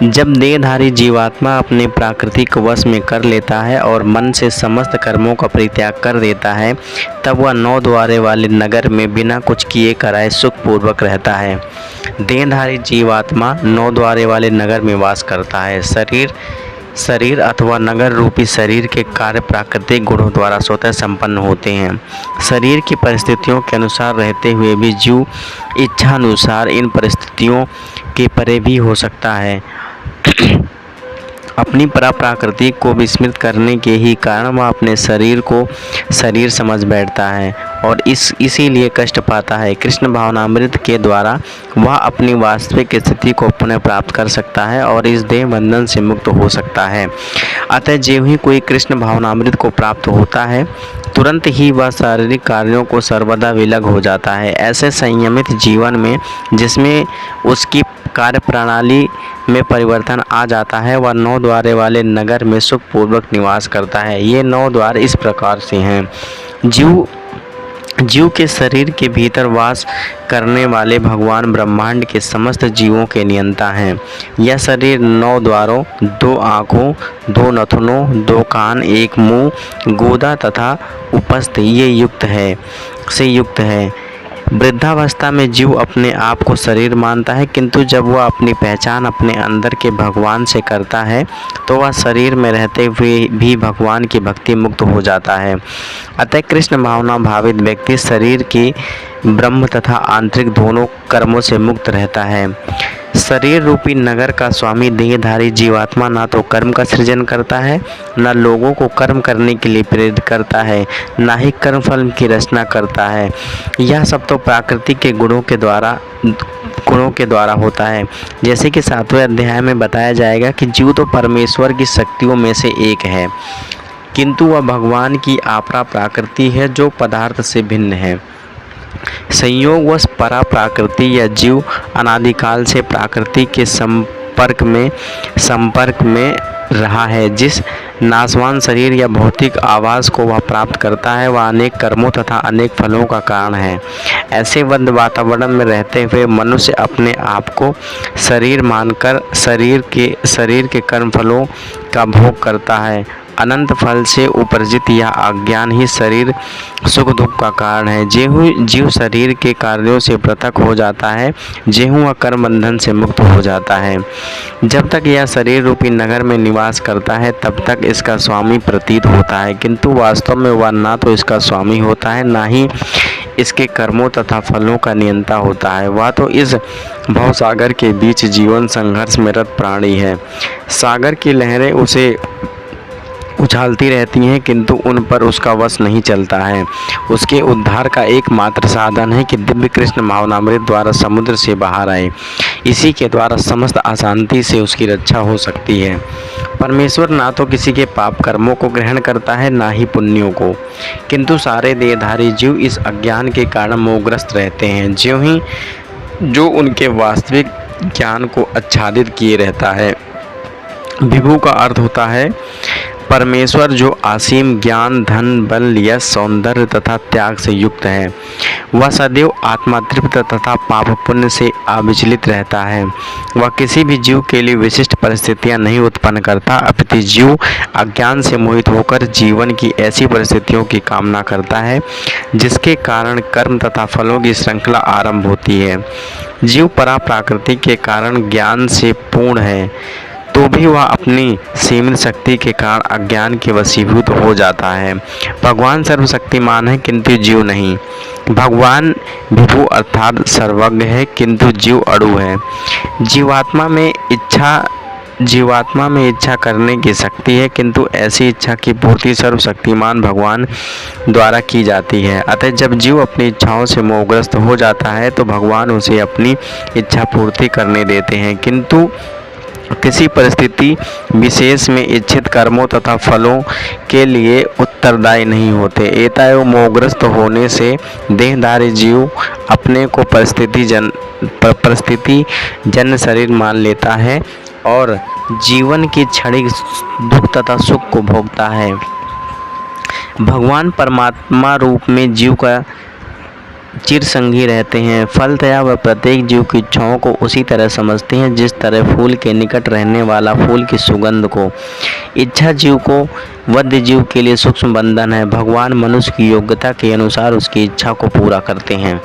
जब देहधारी जीवात्मा अपने प्राकृतिक वश में कर लेता है और मन से समस्त कर्मों का परित्याग कर देता है, तब वह 9 द्वारे वाले नगर में बिना कुछ किए कराए सुखपूर्वक रहता है। देहधारी जीवात्मा 9 द्वारे वाले नगर में वास करता है। शरीर अथवा नगर रूपी शरीर के कार्य प्राकृतिक गुणों द्वारा स्वतः संपन्न होते हैं। शरीर की परिस्थितियों के अनुसार रहते हुए भी जीव इच्छानुसार इन परिस्थितियों के परे भी हो सकता है। अपनी प्रकृति को विस्मृत करने के ही कारण वह अपने शरीर को शरीर समझ बैठता है और इसीलिए कष्ट पाता है। कृष्ण भावनामृत के द्वारा वह अपनी वास्तविक स्थिति को पुनः प्राप्त कर सकता है और इस देह बंधन से मुक्त हो सकता है। अतः जो ही कोई कृष्ण भावनामृत को प्राप्त होता है, तुरंत ही वह शारीरिक कार्यों को सर्वदा विलग हो जाता है। ऐसे संयमित जीवन में जिसमें उसकी कार्य प्रणाली में परिवर्तन आ जाता है, वह 9 द्वारे वाले नगर में सुखपूर्वक निवास करता है। ये 9 द्वार इस प्रकार से हैं। जीव के शरीर के भीतर वास करने वाले भगवान ब्रह्मांड के समस्त जीवों के नियंता हैं। यह शरीर 9 द्वारों, 2 आँखों, 2 नथुनों, 2 कान, 1 मुंह, गोदा तथा उपस्थ से युक्त है। वृद्धावस्था में जीव अपने आप को शरीर मानता है, किंतु जब वह अपनी पहचान अपने अंदर के भगवान से करता है तो वह शरीर में रहते हुए भी भगवान की भक्ति मुक्त हो जाता है। अतः कृष्ण भावना भावित व्यक्ति शरीर की ब्रह्म तथा आंतरिक दोनों कर्मों से मुक्त रहता है। शरीर रूपी नगर का स्वामी देहधारी जीवात्मा ना तो कर्म का सृजन करता है, न लोगों को कर्म करने के लिए प्रेरित करता है, ना ही कर्मफल की रचना करता है। यह सब तो प्रकृति के गुणों के द्वारा होता है। जैसे कि 7वें अध्याय में बताया जाएगा कि जीव तो परमेश्वर की शक्तियों में से एक है, किंतु वह भगवान की अपरा प्रकृति है जो पदार्थ से भिन्न है। संयोगवश परा प्रकृति या जीव अनादिकाल से प्रकृति के संपर्क में रहा है। जिस नाशवान शरीर या भौतिक आवास को वह प्राप्त करता है, वह अनेक कर्मों तथा अनेक फलों का कारण है। ऐसे बद्ध वातावरण में रहते हुए मनुष्य अपने आप को शरीर मानकर शरीर के कर्म फलों का भोग करता है। अनंत फल से उपरजित यह अज्ञान ही शरीर सुख दुख का कारण है। जीव शरीर के कार्यों से पृथक हो जाता है, जेहू वह कर्म बंधन से मुक्त हो जाता है। जब तक यह शरीर रूपी नगर में निवास करता है, तब तक इसका स्वामी प्रतीत होता है, किंतु वास्तव में वह ना तो इसका स्वामी होता है, ना ही इसके कर्मों तथा फलों का नियंता होता है। वह तो इस भवसागर के बीच जीवन संघर्ष में रत प्राणी है। सागर की लहरें उसे उछालती रहती हैं, किंतु उन पर उसका वश नहीं चलता है। उसके उद्धार का एकमात्र साधन है कि दिव्य कृष्ण भावनामृत द्वारा समुद्र से बाहर आए। इसी के द्वारा समस्त अशांति से उसकी रक्षा हो सकती है। परमेश्वर ना तो किसी के पाप कर्मों को ग्रहण करता है, ना ही पुण्यों को, किंतु सारे देहधारी जीव इस अज्ञान के कारण मोहग्रस्त रहते हैं, जो उनके वास्तविक ज्ञान को आच्छादित किए रहता है। विभु का अर्थ होता है परमेश्वर, जो असीम ज्ञान, धन, बल, यश, सौंदर्य तथा त्याग से युक्त है। वह सदैव आत्मातृप्त तथा पाप पुण्य से अविचलित रहता है। वह किसी भी जीव के लिए विशिष्ट परिस्थितियां नहीं उत्पन्न करता, अपितु जीव अज्ञान से मोहित होकर जीवन की ऐसी परिस्थितियों की कामना करता है जिसके कारण कर्म तथा फलों की श्रृंखला आरंभ होती है। जीव परा प्रकृति के कारण ज्ञान से पूर्ण है, तो भी वह अपनी सीमित शक्ति के कारण अज्ञान के वशीभूत हो जाता है। भगवान सर्वशक्तिमान है, किंतु जीव नहीं। भगवान विभु अर्थात सर्वज्ञ है, किंतु जीव अड़ु है। जीवात्मा में इच्छा करने की शक्ति है, किंतु ऐसी इच्छा की पूर्ति सर्वशक्तिमान भगवान द्वारा की जाती है। अतः जब जीव अपनी इच्छाओं से मोहग्रस्त हो जाता है तो भगवान उसे अपनी इच्छा पूर्ति करने देते हैं, किंतु किसी परिस्थिति विशेष में इच्छित कर्मों तथा फलों के लिए उत्तरदायी नहीं होते। एताएव मोहग्रस्त होने से देहधारी जीव अपने को परिस्थिति जन्य शरीर मान लेता है और जीवन की क्षणिक दुख तथा सुख को भोगता है। भगवान परमात्मा रूप में जीव का चिरसंगी रहते हैं। फलतया वह प्रत्येक जीव की इच्छाओं को उसी तरह समझते हैं जिस तरह फूल के निकट रहने वाला फूल की सुगंध को। इच्छा जीव को वध्य जीव के लिए सूक्ष्म बंधन है। भगवान मनुष्य की योग्यता के अनुसार उसकी इच्छा को पूरा करते हैं।